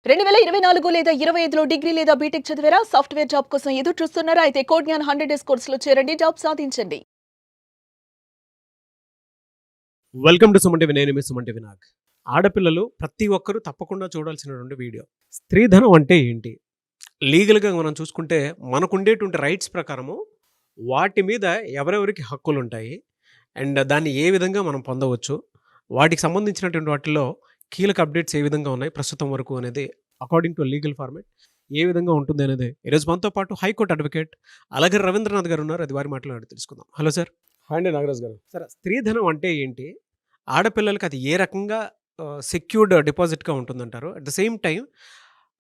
2024 లేదా 25లో డిగ్రీ లేదా బీటెక్ చదివారా? సాఫ్ట్‌వేర్ జాబ్ కోసం ఎదురు చూస్తున్నారా? అయితే కోడ్ జ్ఞాన్ 100 డేస్ కోర్సులో చేరండి. జాబ్ సాధించండి. Welcome to Suman TV. నేను మీ సుమన్ టీవీ నాగ్. ఆడపిల్లలు ప్రతి ఒక్కరూ తప్పకుండా చూడాల్సినటువంటి వీడియో. స్త్రీధనం అంటే ఏంటి? లీగల్‌గా మనం చూసుకుంటే మనకుండేటువంటి రైట్స్ ప్రకారము వాటి మీద ఎవరెవరికి హక్కులుంటాయి? అండ్ దాన్ని ఏ విధంగా మనం పొందవచ్చు? వాటికి సంబంధించినటువంటి వాటిల్లో కీలక అప్డేట్స్ ఏ విధంగా ఉన్నాయి ప్రస్తుతం వరకు అనేది అకార్డింగ్ టు లీగల్ ఫార్మాట్ ఏ విధంగా ఉంటుంది అనేది ఈరోజు మనతో పాటు హైకోర్టు అడ్వకేట్ అలగర్ రవీంద్రనాథ్ గారు ఉన్నారు. అది వారి మాటలు తెలుసుకుందాం. Hello sir. హాయ్ అండి నాగరాజ్ గారు. సరే, స్త్రీధనం అంటే ఏంటి? ఆడపిల్లలకి అది ఏ రకంగా సెక్యూర్డ్ డిపాజిట్‌గా ఉంటుందంటారు? అట్ ద సేమ్ టైమ్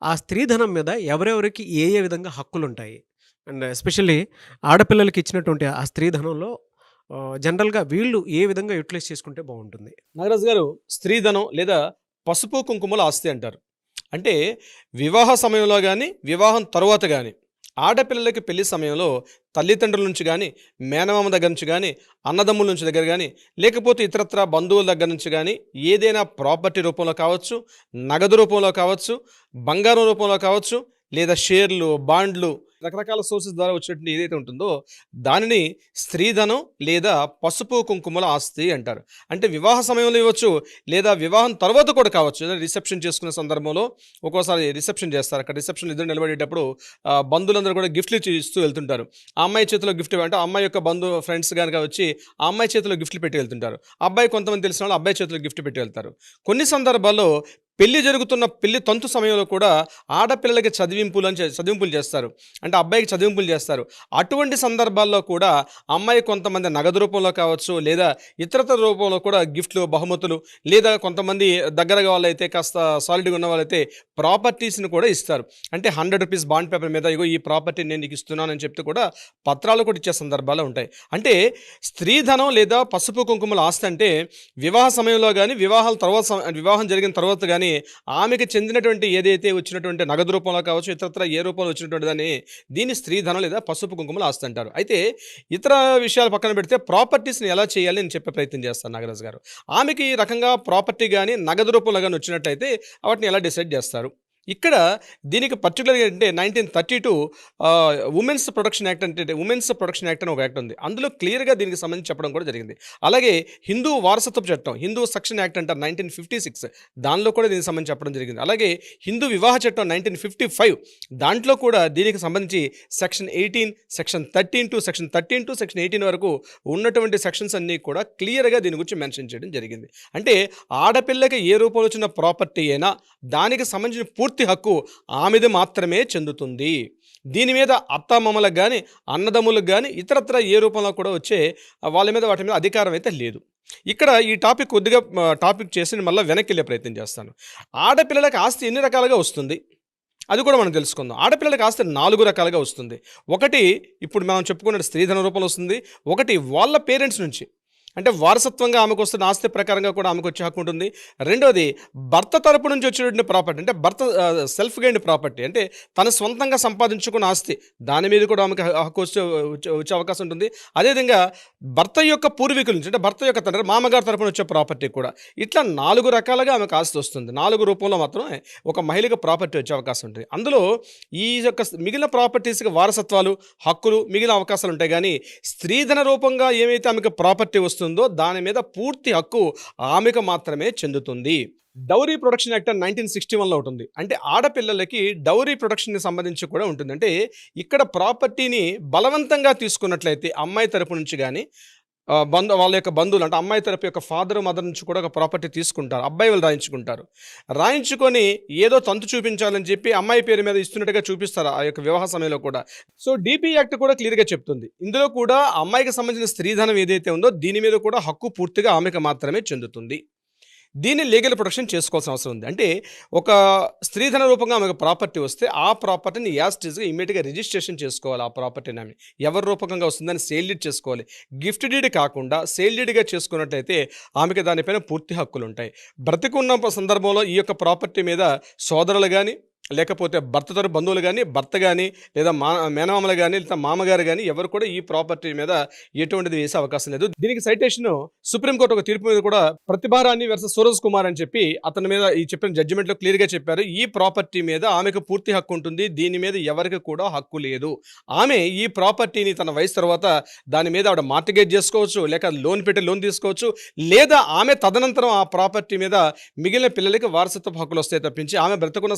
ఆ స్త్రీధనం మీద ఎవరెవరికి ఏ ఏ విధంగా హక్కులుంటాయి? అండ్ ఎస్పెషల్లీ ఆడపిల్లలకి ఇచ్చినటువంటి ఆ స్త్రీధనంలో జనరల్‌గా వీళ్ళు ఏ విధంగా యుటిలైజ్ చేసుకుంటే బావుంటుంది? నాగరాజ్ గారు, స్త్రీధనం లేదా పసుపు కుంకుమల ఆస్తి అంటారు. అంటే వివాహ సమయంలో కానీ వివాహం తరువాత కానీ ఆడపిల్లలకి పెళ్లి సమయంలో తల్లిదండ్రుల నుంచి కానీ మేనమామ దగ్గర నుంచి కానీ అన్నదమ్ముల నుంచి దగ్గర కానీ లేకపోతే ఇతరత్ర బంధువుల దగ్గర నుంచి కానీ ఏదైనా ప్రాపర్టీ రూపంలో కావచ్చు, నగదు రూపంలో కావచ్చు, బంగారం రూపంలో కావచ్చు, లేదా షేర్లు, బాండ్లు, రకరకాల సోర్సెస్ ద్వారా వచ్చినట్టు ఏదైతే ఉంటుందో దానిని స్త్రీధనం లేదా పసుపు కుంకుమల ఆస్తి అంటారు. అంటే వివాహ సమయంలో ఇవ్వచ్చు, లేదా వివాహం తర్వాత కూడా కావచ్చు. ఏదైనా రిసెప్షన్ చేసుకునే సందర్భంలో ఒక్కోసారి రిసెప్షన్ చేస్తారు. అక్కడ రిసెప్షన్ ఇద్దరు నిలబడేటప్పుడు బంధువులందరూ కూడా గిఫ్ట్లు ఇస్తూ వెళ్తుంటారు. ఆ అమ్మాయి చేతిలో గిఫ్ట్ అంటే అమ్మాయి యొక్క ఫ్రెండ్స్ కనుక వచ్చి ఆ అమ్మాయి చేతిలో గిఫ్ట్లు పెట్టి వెళ్తుంటారు. అబ్బాయి కొంతమంది తెలిసిన వాళ్ళు అబ్బాయి చేతిలో గిఫ్ట్ పెట్టి వెళ్తారు. కొన్ని సందర్భాల్లో పెళ్లి జరుగుతున్న పెళ్లి తంతు సమయంలో కూడా ఆడపిల్లలకి చదివింపులు చేస్తారు. అంటే అబ్బాయికి చదివింపులు చేస్తారు. అటువంటి సందర్భాల్లో కూడా అమ్మాయి కొంతమంది నగదు రూపంలో కావచ్చు, లేదా ఇతరత్ర రూపంలో కూడా గిఫ్ట్లు, బహుమతులు, లేదా కొంతమంది దగ్గరగా వాళ్ళైతే కాస్త సాలిడ్గా ఉన్న వాళ్ళైతే ప్రాపర్టీస్ని కూడా ఇస్తారు. అంటే 100 రూపీస్ బాండ్ పేపర్ మీద ఇగో ఈ ప్రాపర్టీ నేను నీకు ఇస్తున్నానని చెప్తే కూడా పత్రాలు కూడా ఇచ్చే సందర్భాలు ఉంటాయి. అంటే స్త్రీధనం లేదా పసుపు కుంకుమల ఆస్తి అంటే వివాహ సమయంలో కానీ వివాహం జరిగిన తర్వాత కానీ ఆమెకి చెందినటువంటి ఏదైతే వచ్చినటువంటి నగదు రూపంలో కావచ్చు, ఇతరత్ర ఏ రూపంలో వచ్చినటువంటి దీన్ని స్త్రీధనం లేదా పసుపు కుంకుమలు ఆస్తి అంటారు. అయితే ఇతర విషయాలు పక్కన పెడితే ప్రాపర్టీస్ని ఎలా చేయాలి అని చెప్పే ప్రయత్నం చేస్తాను నాగరాజు గారు. ఆమెకి ఈ రకంగా ప్రాపర్టీ కానీ నగదు రూపంలో కానీ వచ్చినట్టయితే వాటిని ఎలా డిసైడ్ చేస్తారు? ఇక్కడ దీనికి పర్టికులర్గా అంటే 1932 ఉమెన్స్ ప్రొటెక్షన్ యాక్ట్ అని ఒక యాక్ట్ ఉంది. అందులో క్లియర్గా దీనికి సంబంధించి చెప్పడం కూడా జరిగింది. అలాగే హిందూ వారసత్వపు చట్టం, హిందూ సెక్షన్ యాక్ట్ అంటారు 1956, దానిలో కూడా దీనికి సంబంధించి చెప్పడం జరిగింది. అలాగే హిందూ వివాహ చట్టం 1955, దాంట్లో కూడా దీనికి సంబంధించి సెక్షన్ 18, సెక్షన్ 13 సెక్షన్ 18 వరకు ఉన్నటువంటి సెక్షన్స్ అన్నీ కూడా క్లియర్గా దీని గురించి మెన్షన్ చేయడం జరిగింది. అంటే ఆడపిల్లకి ఏ రూపంలో వచ్చిన ప్రాపర్టీ అయినా దానికి సంబంధించిన పూర్తి హక్కు ఆమెది మాత్రమే చెందుతుంది. దీని మీద అత్తమామలకు కానీ అన్నదమ్ములకు కానీ ఇతరత్ర ఏ రూపంలో కూడా వచ్చే వాళ్ళ మీద వాటి మీద అధికారం అయితే లేదు. ఇక్కడ ఈ టాపిక్ చేసి మళ్ళీ వెనక్కి వెళ్ళే ప్రయత్నం చేస్తాను. ఆడపిల్లలకు ఆస్తి ఎన్ని రకాలుగా వస్తుంది అది కూడా మనం తెలుసుకుందాం. ఆడపిల్లలకు ఆస్తి 4 రకాలుగా వస్తుంది. ఒకటి ఇప్పుడు మనం చెప్పుకున్న స్త్రీధన రూపంలో వస్తుంది. ఒకటి వాళ్ళ పేరెంట్స్ నుంచి, అంటే వారసత్వంగా ఆమెకు వస్తున్న ఆస్తి ప్రకారంగా కూడా ఆమెకు వచ్చే హక్కు ఉంటుంది. రెండోది భర్త తరపు నుంచి వచ్చినటువంటి ప్రాపర్టీ, అంటే భర్త సెల్ఫ్ గెయిన్డ్ ప్రాపర్టీ, అంటే తన సొంతంగా సంపాదించుకున్న ఆస్తి, దాని మీద కూడా ఆమెకు హక్కు వచ్చే అవకాశం ఉంటుంది. అదేవిధంగా భర్త యొక్క పూర్వీకుల నుంచి, అంటే భర్త యొక్క తండ్రి మామగారి తరపున వచ్చే ప్రాపర్టీ కూడా. ఇట్లా 4 రకాలుగా ఆమెకు ఆస్తి వస్తుంది. 4 రూపంలో మాత్రమే ఒక మహిళకు ప్రాపర్టీ వచ్చే అవకాశం ఉంటుంది. అందులో ఈ యొక్క మిగిలిన ప్రాపర్టీస్కి వారసత్వాలు, హక్కులు, మిగిలిన అవకాశాలు ఉంటాయి. కానీ స్త్రీధన రూపంగా ఏమైతే ఆమెకు ప్రాపర్టీ వస్తుందో దాని మీద పూర్తి హక్కు ఆమెకు మాత్రమే చెందుతుంది. డౌరీ ప్రొటెక్షన్ యాక్ట్ 1961లో ఉంటుంది. అంటే ఆడపిల్లలకి డౌరీ ప్రొటెక్షన్కి సంబంధించి కూడా ఉంటుంది. అంటే ఇక్కడ ప్రాపర్టీని బలవంతంగా తీసుకున్నట్లయితే అమ్మాయి తరపు నుంచి కానీ వాళ్ళ యొక్క బంధువులు, అంటే అమ్మాయి తరపు యొక్క ఫాదర్ మదర్ నుంచి కూడా ఒక ప్రాపర్టీ తీసుకుంటారు. అబ్బాయి వాళ్ళు రాయించుకొని ఏదో తంతు చూపించాలని చెప్పి అమ్మాయి పేరు మీద ఇస్తున్నట్టుగా చూపిస్తారు ఆ యొక్క వివాహ సమయంలో కూడా. సో DP యాక్ట్ కూడా క్లియర్గా చెప్తుంది. ఇందులో కూడా అమ్మాయికి సంబంధించిన స్త్రీధనం ఏదైతే ఉందో దీని మీద కూడా హక్కు పూర్తిగా ఆమెకు మాత్రమే చెందుతుంది. దీన్ని లీగల్ ప్రొటెక్షన్ చేసుకోవాల్సిన అవసరం ఉంది. అంటే ఒక స్త్రీధన రూపంగా ఆమెకు ప్రాపర్టీ వస్తే ఆ ప్రాపర్టీని యాస్టీస్గా ఇమీడియట్గా రిజిస్ట్రేషన్ చేసుకోవాలి. ఆ ప్రాపర్టీని ఆమె ఎవరి రూపకంగా వస్తుందని సేల్ డీడ్ చేసుకోవాలి. గిఫ్ట్ డీడ్ కాకుండా సేల్ డీడ్గా చేసుకున్నట్టయితే ఆమెకి దానిపైన పూర్తి హక్కులు ఉంటాయి. బ్రతికున్న సందర్భంలో ఈ యొక్క ప్రాపర్టీ మీద సోదరులు కానీ లేకపోతే భర్త తరపు బంధువులు కానీ, భర్త కానీ, లేదా మేనమామలు కానీ, లేదా మామగారు కానీ ఎవరు కూడా ఈ ప్రాపర్టీ మీద ఎటువంటిది వేసే అవకాశం లేదు. దీనికి సైటేషన్ సుప్రీంకోర్టు ఒక తీర్పు మీద కూడా ప్రతిభారాణి వర్సెస్ సూరజ్ కుమార్ అని చెప్పి అతని మీద ఈ చెప్పిన జడ్జిమెంట్లో క్లియర్గా చెప్పారు. ఈ ప్రాపర్టీ మీద ఆమెకు పూర్తి హక్కు ఉంటుంది, దీని మీద ఎవరికి కూడా హక్కు లేదు. ఆమె ఈ ప్రాపర్టీని తన వయసు తర్వాత దాని మీద ఆవిడ మార్టిగేజ్ చేసుకోవచ్చు, లేక లోన్ పెట్టి లోన్ తీసుకోవచ్చు, లేదా ఆమె తదనంతరం ఆ ప్రాపర్టీ మీద మిగిలిన పిల్లలకి వారసత్వ హక్కులు వస్తాయి తప్పించి ఆమె బ్రతుకున్న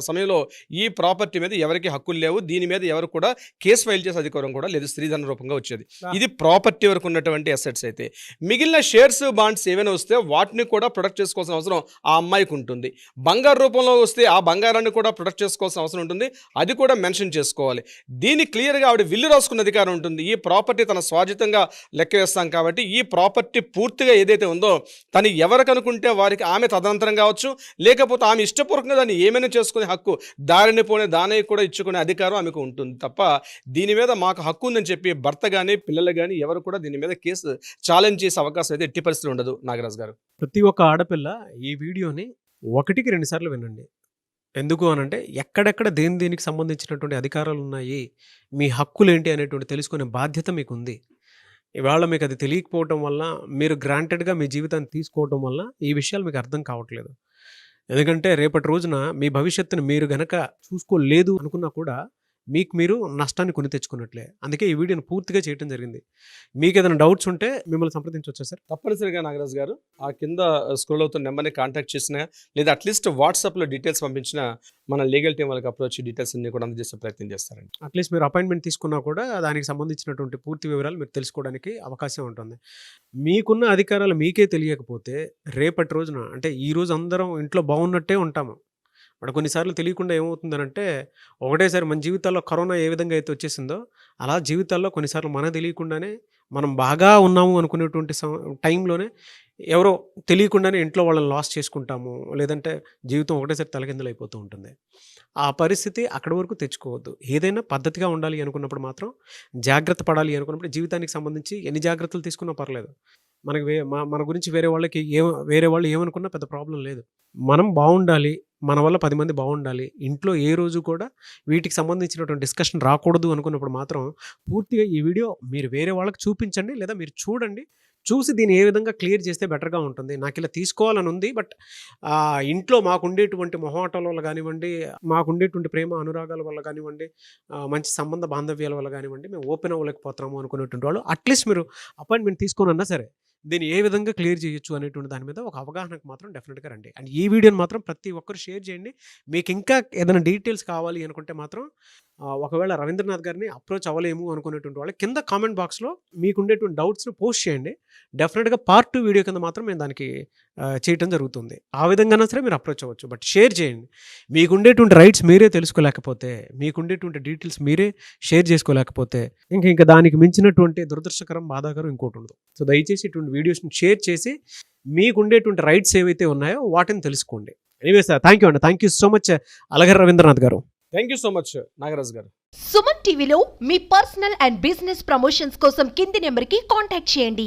సమయంలో ఈ ప్రాపర్టీ మీద ఎవరికి హక్కులు లేవు. దీని మీద ఎవరు కూడా కేసు ఫైల్ చేసే అధికారం కూడా లేదు, స్త్రీధన రూపంగా వచ్చేది. ఇది ప్రాపర్టీ వరకు ఉన్నటువంటి అసెట్స్. అయితే మిగిలిన షేర్స్, బాండ్స్ ఏమైనా వస్తే వాటిని కూడా ప్రొటెక్ట్ చేసుకోవాల్సిన అవసరం ఆ అమ్మాయికి ఉంటుంది. బంగారు రూపంలో వస్తే ఆ బంగారాన్ని కూడా ప్రొటెక్ట్ చేసుకోవాల్సిన అవసరం ఉంటుంది, అది కూడా మెన్షన్ చేసుకోవాలి. దీన్ని క్లియర్గా ఆవిడ విల్లు రాసుకున్న అధికారం ఉంటుంది. ఈ ప్రాపర్టీ తన స్వాధీనంగా లెక్క వేస్తాం కాబట్టి ఈ ప్రాపర్టీ పూర్తిగా ఏదైతే ఉందో తను ఎవరికి అనుకుంటే వారికి ఆమె తదనంతరం కావచ్చు, లేకపోతే ఆమె ఇష్టపూర్వకంగా దాన్ని ఏమైనా చేసుకునే హక్కు, దారిని పోనే దాని కూడా ఇచ్చుకునే అధికారం ఆమెకు ఉంటుంది తప్ప దీని మీద మాకు హక్కు ఉందని చెప్పి భర్త కానీ పిల్లలు కానీ ఎవరు కూడా దీని మీద కేసు ఛాలెంజ్ చేసే అవకాశం అయితే ఎట్టి పరిస్థితులు ఉండదు. నాగరాజ్ గారు, ప్రతి ఒక్క ఆడపిల్ల ఈ వీడియోని 1-2 సార్లు వినండి. ఎందుకు అనంటే ఎక్కడెక్కడ దేనికి సంబంధించినటువంటి అధికారాలు ఉన్నాయి, మీ హక్కులేంటి అనేటువంటి తెలుసుకునే బాధ్యత మీకు ఉంది. ఇవాళ మీకు అది తెలియకపోవటం వల్ల మీరు గ్రాంటెడ్గా మీ జీవితాన్ని తీసుకోవటం వల్ల ఈ విషయాలు మీకు అర్థం కావట్లేదు. ఎందుకంటే రేపటి రోజున మీ భవిష్యత్తును మీరు గనక చూసుకోలేదు అనుకున్నా కూడా మీకు మీరు నష్టాన్ని కొని తెచ్చుకున్నట్లే. అందుకే ఈ వీడియోని పూర్తిగా చేయడం జరిగింది. మీకు ఏదైనా డౌట్స్ ఉంటే మిమ్మల్ని సంప్రదించవచ్చా సార్? తప్పనిసరిగా నాగరాజ్ గారు ఆ కింద స్క్రోల్ అవుతున్న నెంబర్ని కాంటాక్ట్ చేసినా, లేదా అట్లీస్ట్ వాట్సాప్లో డీటెయిల్స్ పంపించిన మన లీగల్ టీం వాళ్ళకి అప్రోచ్ డీటెయిల్స్ అన్ని కూడా అందజేసే ప్రయత్నం చేస్తారండి. అట్లీస్ట్ మీరు అపాయింట్మెంట్ తీసుకున్నా కూడా దానికి సంబంధించినటువంటి పూర్తి వివరాలు మీరు తెలుసుకోవడానికి అవకాశం ఉంటుంది. మీకున్న అధికారాలు మీకే తెలియకపోతే రేపటి రోజున, అంటే ఈ రోజు అందరం ఇంట్లో బాగున్నట్టే ఉంటాము, బట్ కొన్నిసార్లు తెలియకుండా ఏమవుతుందనంటే ఒకటేసారి మన జీవితాల్లో కరోనా ఏ విధంగా అయితే వచ్చేసిందో అలా జీవితాల్లో కొన్నిసార్లు మనకు తెలియకుండానే మనం బాగా ఉన్నాము అనుకునేటువంటి టైంలోనే ఎవరో తెలియకుండానే ఇంట్లో వాళ్ళని లాస్ చేసుకుంటాము, లేదంటే జీవితం ఒకటేసారి తలకిందులు అయిపోతూ ఉంటుంది. ఆ పరిస్థితి అక్కడి వరకు తెచ్చుకోవద్దు. ఏదైనా పద్ధతిగా ఉండాలి అనుకున్నప్పుడు మాత్రం, జాగ్రత్త పడాలి అనుకున్నప్పుడు జీవితానికి సంబంధించి ఎన్ని జాగ్రత్తలు తీసుకున్నా పర్లేదు. మనకి మన గురించి వేరే వాళ్ళు ఏమనుకున్నా పెద్ద ప్రాబ్లం లేదు. మనం బాగుండాలి, మన వల్ల 10 మంది బాగుండాలి, ఇంట్లో ఏ రోజు కూడా వీటికి సంబంధించినటువంటి డిస్కషన్ రాకూడదు అనుకున్నప్పుడు మాత్రం పూర్తిగా ఈ వీడియో మీరు వేరే వాళ్ళకి చూపించండి, లేదా మీరు చూడండి. చూసి దీన్ని ఏ విధంగా క్లియర్ చేస్తే బెటర్గా ఉంటుంది. నాకు ఇలా తీసుకోవాలని ఉంది, బట్ ఇంట్లో మాకుండేటువంటి మొహమాటాల వల్ల కానివ్వండి, మాకుండేటువంటి ప్రేమ అనురాగాల వల్ల కానివ్వండి, మంచి సంబంధ బాంధవ్యాల వల్ల కానివ్వండి, మేము ఓపెన్ అవ్వలేకపోతున్నాము అనుకునేటువంటి వాళ్ళు అట్లీస్ట్ మీరు అపాయింట్మెంట్ తీసుకోనన్నా సరే దీన్ని ఏ విధంగా క్లియర్ చేయొచ్చు అనేటువంటి దాని మీద ఒక అవగాహనకు మాత్రం డెఫినెట్గా రండి. అండ్ ఈ వీడియోని మాత్రం ప్రతి ఒక్కరు షేర్ చేయండి. మీకు ఇంకా ఏదైనా డీటెయిల్స్ కావాలి అనుకుంటే మాత్రం ఒకవేళ రవీంద్రనాథ్ గారిని అప్రోచ్ అవ్వలేము అనుకునేటువంటి వాళ్ళు కింద కామెంట్ బాక్స్లో మీకు ఉండేటువంటి డౌట్స్ని పోస్ట్ చేయండి. డెఫినెట్గా పార్ట్ 2 వీడియో కింద మాత్రం మేము దానికి చేయటం జరుగుతుంది. ఆ విధంగానే సరే మీరు అప్రోచ్ అవ్వచ్చు, బట్ షేర్ చేయండి. మీకు ఉండేటువంటి రైట్స్ మీరే తెలుసుకోలేకపోతే, మీకు ఉండేటువంటి డీటెయిల్స్ మీరే షేర్ చేసుకోలేకపోతే ఇంకా దానికి మించినటువంటి దురదృష్టకరం, బాధాకరం ఇంకోటి ఉండదు. సో దయచేసి ఇటువంటి వీడియోస్ని షేర్ చేసి మీకు ఉండేటువంటి రైట్స్ ఏవైతే ఉన్నాయో వాటిని తెలుసుకోండి. ఎనీవే సార్, థ్యాంక్ యూ అండి. Thank you so much Alagar Ravindranath గారు. Thank you so much Nagaraj గారు. సుమన్ టీవీలో మీ పర్సనల్ అండ్ బిజినెస్ ప్రమోషన్స్ కోసం కింది నెంబర్కి కాంటాక్ట్ చేయండి.